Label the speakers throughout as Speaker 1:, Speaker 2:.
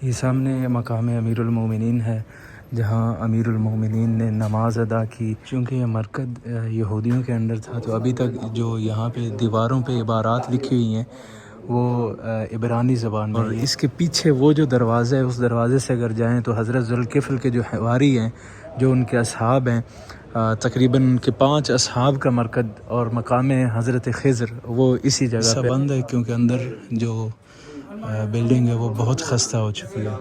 Speaker 1: یہ سامنے مقام امیر المومنین ہے جہاں امیر المومنین نے نماز ادا کی۔ چونکہ یہ مرکز یہودیوں کے انڈر تھا تو ابھی تک جو یہاں پہ دیواروں پہ عبارات لکھی ہوئی ہیں وہ عبرانی زبان میں، اور اس کے پیچھے وہ جو دروازہ ہے اس دروازے سے اگر جائیں تو حضرت ذوالکفل کے جو حواری ہیں، جو ان کے اصحاب ہیں، تقریباً ان کے 5 اصحاب کا مرکز اور مقام حضرت خضر وہ اسی جگہ پہ بند ہے، کیونکہ اندر جو بلڈنگ ہے وہ بہت خستہ ہو چکی ہے۔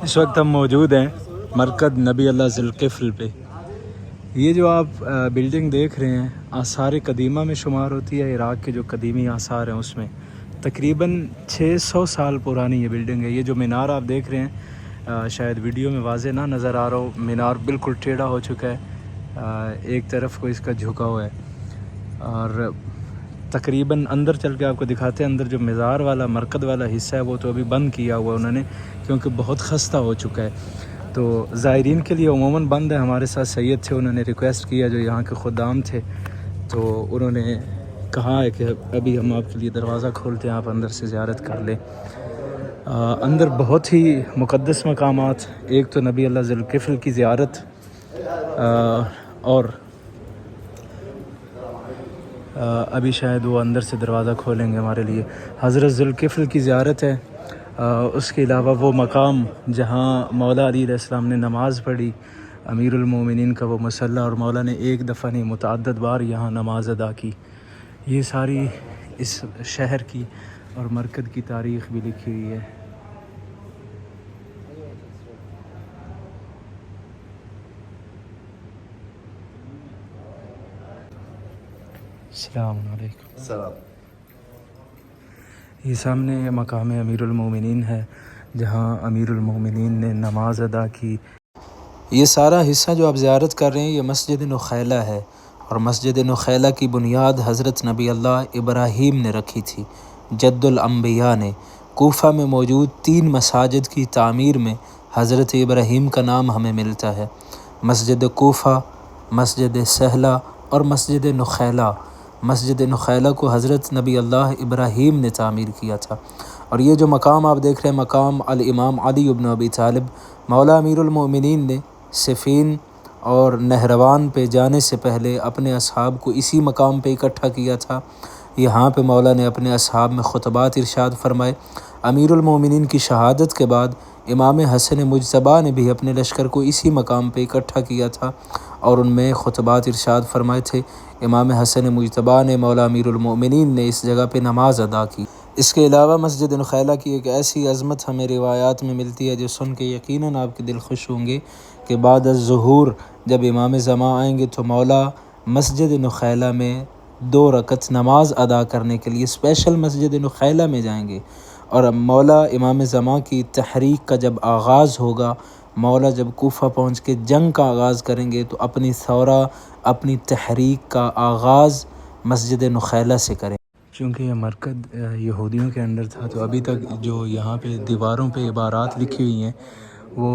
Speaker 1: اس وقت ہم موجود ہیں مرکز نبی اللہ ذوالکفل پہ۔ یہ جو آپ بلڈنگ دیکھ رہے ہیں آثار قدیمہ میں شمار ہوتی ہے، عراق کے جو قدیمی آثار ہیں اس میں تقریباً 600 سال پرانی یہ بلڈنگ ہے۔ یہ جو مینار آپ دیکھ رہے ہیں شاید ویڈیو میں واضح نہ نظر آ رہا ہو، مینار بالکل ٹیڑھا ہو چکا ہے، ایک طرف کو اس کا جھکا ہوا ہے، اور تقریباً اندر چل کے آپ کو دکھاتے ہیں۔ اندر جو مزار والا مرکز والا حصہ ہے وہ تو ابھی بند کیا ہوا انہوں نے، کیونکہ بہت خستہ ہو چکا ہے، تو زائرین کے لیے عموماً بند ہے۔ ہمارے ساتھ سید تھے، انہوں نے ریکویسٹ کیا، جو یہاں کے خدام تھے، تو انہوں نے کہا ہے کہ ابھی ہم آپ کے لیے دروازہ کھولتے ہیں، آپ اندر سے زیارت کر لیں۔ اندر بہت ہی مقدس مقامات، ایک تو نبی اللہ ذوالکفل کی زیارت، اور ابھی شاید وہ اندر سے دروازہ کھولیں گے ہمارے لیے۔ حضرت ذوالکفل کی زیارت ہے، اس کے علاوہ وہ مقام جہاں مولا علی علیہ السلام نے نماز پڑھی، امیر المومنین کا وہ مصلی، اور مولا نے ایک دفعہ نہیں متعدد بار یہاں نماز ادا کی۔ یہ ساری اس شہر کی اور مرکز کی تاریخ بھی لکھی ہوئی ہے۔ السلام علیکم۔
Speaker 2: السلام۔
Speaker 1: یہ سامنے مقام امیر المومنین ہے جہاں امیر المومنین نے نماز ادا کی۔ یہ سارا حصہ جو آپ زیارت کر رہے ہیں یہ مسجد نخیلہ ہے، اور مسجد نخیلہ کی بنیاد حضرت نبی اللہ ابراہیم نے رکھی تھی، جد الانبیاء نے۔ کوفہ میں موجود 3 مساجد کی تعمیر میں حضرت ابراہیم کا نام ہمیں ملتا ہے، مسجد کوفہ، مسجد سہلہ اور مسجد نخیلہ۔ مسجد نخیلہ کو حضرت نبی اللہ ابراہیم نے تعمیر کیا تھا۔ اور یہ جو مقام آپ دیکھ رہے ہیں، مقام الامام علی بن ابی طالب، مولا امیر المومنین نے صفین اور نہروان پہ جانے سے پہلے اپنے اصحاب کو اسی مقام پہ اکٹھا کیا تھا۔ یہاں پہ مولا نے اپنے اصحاب میں خطبات ارشاد فرمائے۔ امیر المومنین کی شہادت کے بعد امام حسن مجتبیٰ نے بھی اپنے لشکر کو اسی مقام پہ اکٹھا کیا تھا، اور ان میں خطبات ارشاد فرمائے تھے۔ امام حسن مجتبیٰ نے، مولا امیر المومنین نے اس جگہ پہ نماز ادا کی۔ اس کے علاوہ مسجد نخیلہ کی ایک ایسی عظمت ہمیں روایات میں ملتی ہے جو سن کے یقیناً آپ کے دل خوش ہوں گے، کہ بعد الظہور جب امام زمان آئیں گے تو مولا مسجد نخیلہ میں 2 رکعت نماز ادا کرنے کے لیے اسپیشل مسجد نخیلہ میں جائیں گے، اور مولا امام زمان کی تحریک کا جب آغاز ہوگا، مولا جب کوفہ پہنچ کے جنگ کا آغاز کریں گے تو اپنی ثورہ، اپنی تحریک کا آغاز مسجد نخیلہ سے کریں۔ چونکہ یہ مرکز یہودیوں کے انڈر تھا تو ابھی تک جو یہاں پہ دیواروں پہ عبارات لکھی ہوئی ہیں وہ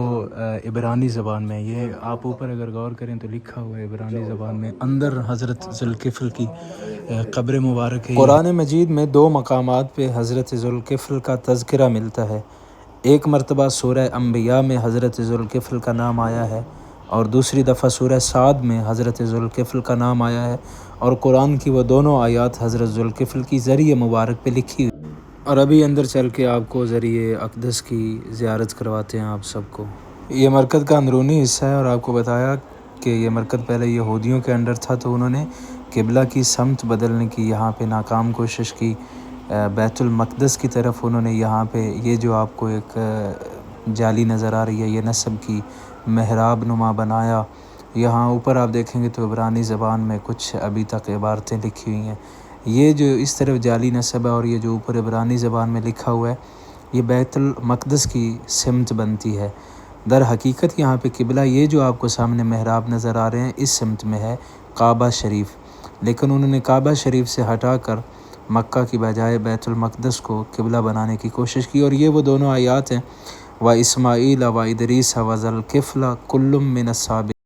Speaker 1: عبرانی زبان میں، یہ آپ اوپر اگر غور کریں تو لکھا ہوا ہے عبرانی زبان میں۔ اندر حضرت ذوالکفل کی قبر مبارک ہے۔ قرآن مجید میں 2 مقامات پہ حضرت ذوالکفل کا تذکرہ ملتا ہے، ایک مرتبہ سورہ انبیاء میں حضرت ذوالکفل کا نام آیا ہے، اور دوسری دفعہ سورہ صاد میں حضرت ذوالکفل کا نام آیا ہے، اور قرآن کی وہ دونوں آیات حضرت ذوالکفل کی ذریعہ مبارک پہ لکھی ہوئی۔ اور ابھی اندر چل کے آپ کو ذریعہ اقدس کی زیارت کرواتے ہیں آپ سب کو۔ یہ مرکز کا اندرونی حصہ ہے، اور آپ کو بتایا کہ یہ مرکز پہلے یہودیوں کے انڈر تھا تو انہوں نے قبلہ کی سمت بدلنے کی یہاں پہ ناکام کوشش کی، بیت المقدس کی طرف انہوں نے یہاں پہ یہ جو آپ کو ایک جالی نظر آ رہی ہے یہ نصب کی محراب نما بنایا۔ یہاں اوپر آپ دیکھیں گے تو عبرانی زبان میں کچھ ابھی تک عبارتیں لکھی ہوئی ہیں۔ یہ جو اس طرف جعلی نصب ہے اور یہ جو اوپر عبرانی زبان میں لکھا ہوا ہے یہ بیت المقدس کی سمت بنتی ہے۔ در حقیقت یہاں پہ قبلہ یہ جو آپ کو سامنے محراب نظر آ رہے ہیں اس سمت میں ہے کعبہ شریف، لیکن انہوں نے کعبہ شریف سے ہٹا کر مکہ کی بجائے بیت المقدس کو قبلہ بنانے کی کوشش کی، اور یہ وہ دونوں آیات ہیں وَإِسْمَاعِيلَ وَإِدْرِيسَ وَذَا الْكِفْلَ كُلٌّ مِّنَ الصَّابِرِينَ۔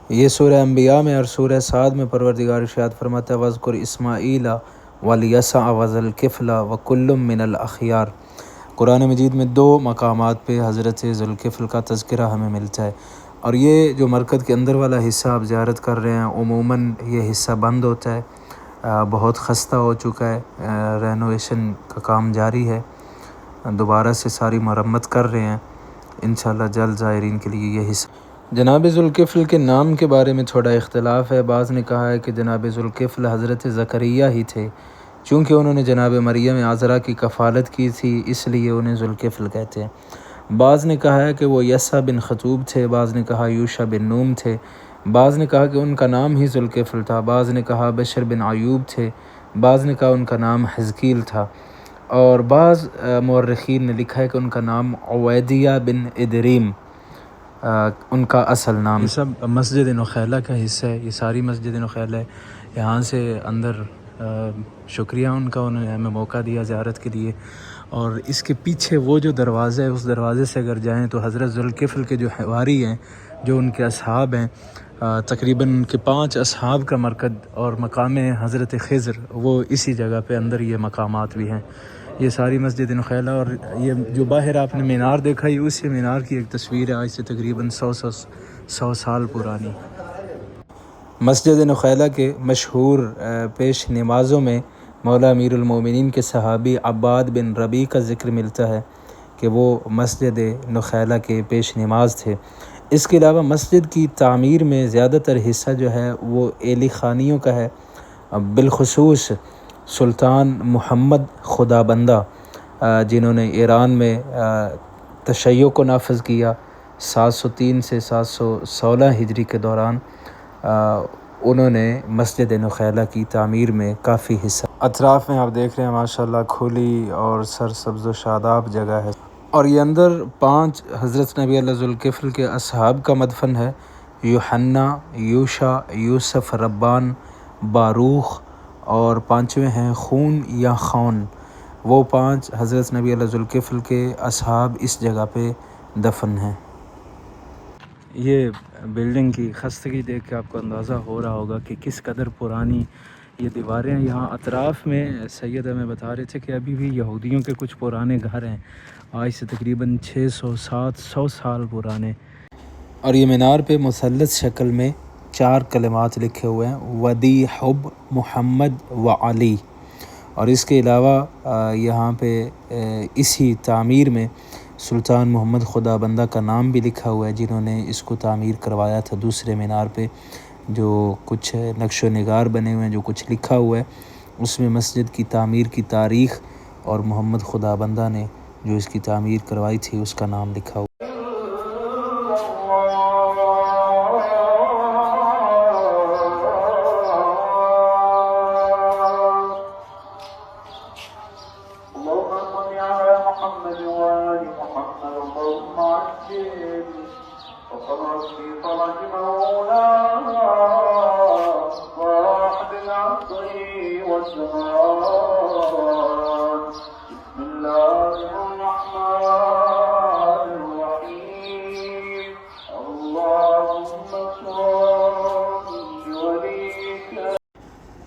Speaker 1: یہ سورہ انبیاء میں اور سورہ صاد میں پروردگار ارشاد فرماتا ہے وَاذْكُرْ إِسْمَاعِیلَ وَالْيَسَعَ وَذَا الْكِفْلَ وَكُلٌّ مِّنَ الْأَخْيَارِ۔ قرآن مجید میں 2 مقامات پہ حضرت ذوالکفل کا تذکرہ ہمیں ملتا ہے، اور یہ جو مرکز کے اندر والا حصہ آپ زیارت کر رہے ہیں عموماً یہ حصہ بند ہوتا ہے، بہت خستہ ہو چکا ہے، رینوویشن کا کام جاری ہے، دوبارہ سے ساری مرمت کر رہے ہیں، انشاءاللہ جلد زائرین کے لیے یہ حصہ۔ جناب ذوالکفل کے نام کے بارے میں تھوڑا اختلاف ہے، بعض نے کہا ہے کہ جناب ذوالکفل حضرت زکریا ہی تھے، چونکہ انہوں نے جناب مریم عذرا کی کفالت کی تھی اس لیے انہیں ذوالکفل کہتے ہیں۔ بعض نے کہا ہے کہ وہ یسع بن خطوب تھے، بعض نے کہا یوشع بن نون تھے، بعض نے کہا کہ ان کا نام ہی ذوالکفل تھا، بعض نے کہا بشر بن ایوب تھے، بعض نے کہا ان کا نام حزقیل تھا، اور بعض مورخین نے لکھا ہے کہ ان کا نام عویدیہ بن ادریم ان کا اصل نام۔ یہ سب مسجد نخیلہ کا حصہ ہے، یہ ساری مسجد نخیلہ ہے، یہاں سے اندر شکریہ ان کا، انہوں نے ہمیں موقع دیا زیارت کے لیے۔ اور اس کے پیچھے وہ جو دروازہ ہے اس دروازے سے اگر جائیں تو حضرت ذوالکفل کے جو حواری ہیں، جو ان کے اصحاب ہیں، تقریباً ان کے 5 اصحاب کا مرکز اور مقام حضرت خضر وہ اسی جگہ پہ اندر یہ مقامات بھی ہیں۔ یہ ساری مسجد نخیلہ، اور یہ جو باہر آپ نے مینار دیکھا یہ اسی مینار کی ایک تصویر ہے، آج سے تقریباً 100 سال پرانی۔ مسجد نخیلہ کے مشہور پیش نمازوں میں مولا امیر المومنین کے صحابی عباد بن ربیع کا ذکر ملتا ہے کہ وہ مسجد نخیلہ کے پیش نماز تھے۔ اس کے علاوہ مسجد کی تعمیر میں زیادہ تر حصہ جو ہے وہ ایلی خانیوں کا ہے، بالخصوص سلطان محمد خدابندہ جنہوں نے ایران میں تشیع کو نافذ کیا 703 سے 716 ہجری کے دوران، انہوں نے مسجد نخیلہ کی تعمیر میں کافی حصہ۔ اطراف میں آپ دیکھ رہے ہیں ماشاءاللہ کھلی اور سرسبز و شاداب جگہ ہے، اور یہ اندر 5 حضرت نبی اللہ ذوالکفل کے اصحاب کا مدفن ہے، یوحنا، یوشع، یوسف، ربان، باروخ، اور 5ویں ہیں خون یا خون۔ وہ 5 حضرت نبی اللہ ذوالکفل کے اصحاب اس جگہ پہ دفن ہیں۔ یہ بلڈنگ کی خستگی دیکھ کے آپ کو اندازہ ہو رہا ہوگا کہ کس قدر پرانی یہ دیواریں ہیں۔ یہاں اطراف میں سید ہمیں بتا رہے تھے کہ ابھی بھی یہودیوں کے کچھ پرانے گھر ہیں، آج سے تقریباً 600-700 سال پرانے، اور یہ مینار پہ مثلث شکل میں 4 کلمات لکھے ہوئے ہیں، ودی حب محمد و علی۔ اور اس کے علاوہ یہاں پہ اسی تعمیر میں سلطان محمد خدابندہ کا نام بھی لکھا ہوا ہے، جنہوں نے اس کو تعمیر کروایا تھا۔ دوسرے مینار پہ جو کچھ نقش و نگار بنے ہوئے ہیں، جو کچھ لکھا ہوا ہے، اس میں مسجد کی تعمیر کی تاریخ اور محمد خدابندہ نے جو اس کی تعمیر کروائی تھی اس کا نام لکھا ہوا ہے۔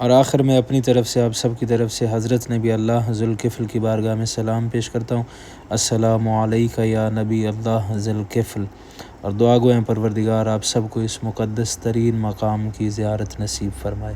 Speaker 1: اور آخر میں اپنی طرف سے آپ سب کی طرف سے حضرت نبی اللہ ذوالکفل کی بارگاہ میں سلام پیش کرتا ہوں، السلام علیکہ یا نبی اللہ ذوالکفل، اور دعا گوئیں پروردگار آپ سب کو اس مقدس ترین مقام کی زیارت نصیب فرمائے۔